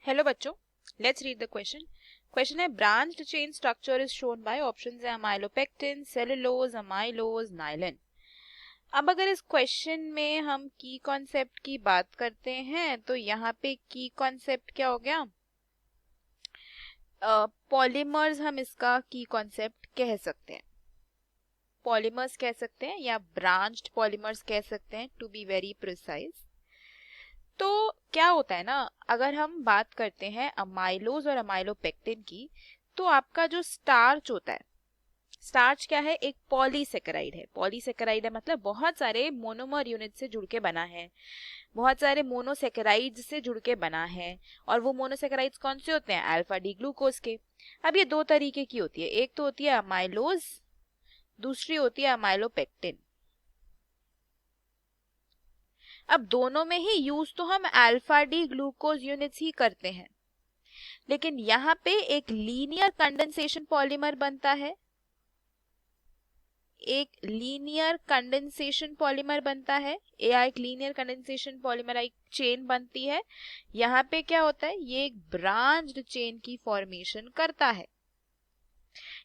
Hello बच्चों, let's read the question. Question है branched chain structure is shown by options है amylopectin, cellulose, amylose, नाइलिन। अब अगर इस क्वेश्चन में हम की कॉन्सेप्ट की बात करते हैं तो यहाँ पे की कॉन्सेप्ट क्या हो गया? पॉलीमर्स हम इसका की कॉन्सेप्ट कह सकते हैं, पॉलीमर्स कह सकते हैं या ब्रांच्ड पॉलीमर्स कह सकते हैं टू बी वेरी प्रिसाइज। तो क्या होता है ना, अगर हम बात करते हैं अमाइलोज और अमाइलोपेक्टिन की, तो आपका जो स्टार्च होता है, स्टार्च क्या है? एक पॉलीसेकेराइड है। पॉलीसेकेराइड है मतलब बहुत सारे मोनोमर यूनिट से जुड़ के बना है, बहुत सारे मोनोसेकेराइड्स से जुड़ के बना है। और वो मोनोसेकेराइड्स कौन से होते हैं? अल्फा डी ग्लूकोज के। अब ये दो तरीके की होती है, एक तो होती है अमाइलोज, दूसरी होती है अमाइलोपेक्टिन। अब दोनों में ही यूज तो हम अल्फा डी ग्लूकोज यूनिट्स ही करते हैं, लेकिन यहाँ पे एक लीनियर कंडेंसेशन पॉलीमर बनता है, एक लीनियर कंडेंसेशन पॉलीमर बनता है, या एक लीनियर कंडेंसेशन पॉलीमर एक चेन बनती है। यहाँ पे क्या होता है? ये एक ब्रांच्ड चेन की फॉर्मेशन करता है,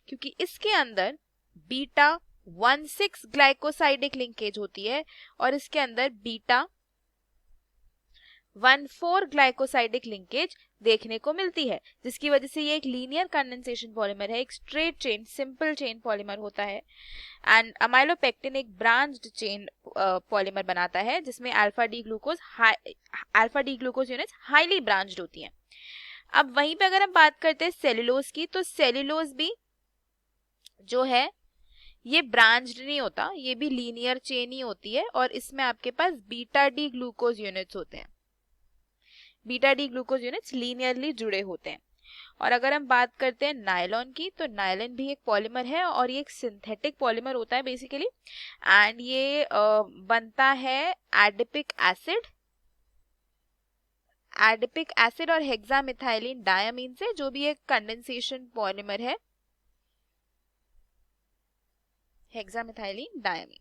क्योंकि इसके अंदर बीटा 1,6 ग्लाइकोसाइडिक लिंकेज होती है और इसके अंदर बीटा 1,4 ग्लाइकोसाइडिक लिंकेज देखने को मिलती है, जिसकी वजह से ये एक लीनियर कंडेंसेशन पॉलीमर है, एक straight chain simple chain polymer होता है। एंड अमाइलोपेक्टिन एक ब्रांच्ड चेन पॉलीमर बनाता है, जिसमें alpha D glucose units highly branched होती हैं। अब वहीं पे अगर हम बात करते हैं सेलुलोज की, तो सेलुलोज भी जो है ये ब्रांच्ड नहीं होता, ये भी लीनियर चेन ही होती है और इसमें आपके पास बीटा डी ग्लूकोज यूनिट्स होते हैं। Beta D glucose units linearly जुड़े होते हैं। और अगर हम बात करते हैं नायलॉन की, तो नायलॉन भी एक पॉलीमर है और ये एक सिंथेटिक पॉलीमर होता है बेसिकली। एंड ये बनता है एडिपिक एसिड और हेक्सामिथाइलिन डायमीन से, जो भी एक कंडेंसेशन पॉलीमर है, हेक्सामिथाइलिन डायमीन।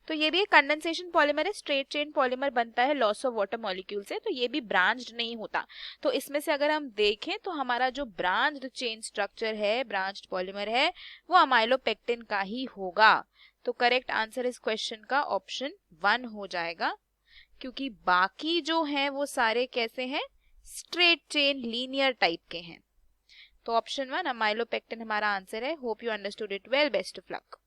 तो ये भी एक कंडेंसेशन पॉलीमर है, स्ट्रेट चेन पॉलीमर बनता है लॉस ऑफ वाटर मॉलिक्यूल से, तो ये भी ब्रांच्ड नहीं होता। तो इसमें से अगर हम देखें तो हमारा जो ब्रांच्ड चेन स्ट्रक्चर है, ब्रांच्ड पॉलीमर है, वो अमाइलोपेक्टिन का ही होगा। तो करेक्ट आंसर इस क्वेश्चन का ऑप्शन 1 हो जाएगा, क्योंकि बाकी जो हैं वो सारे कैसे हैं? स्ट्रेट चेन लीनियर टाइप के हैं। तो ऑप्शन 1 अमाइलोपेक्टिन हमारा आंसर है। Hope you understood it well. Best of luck.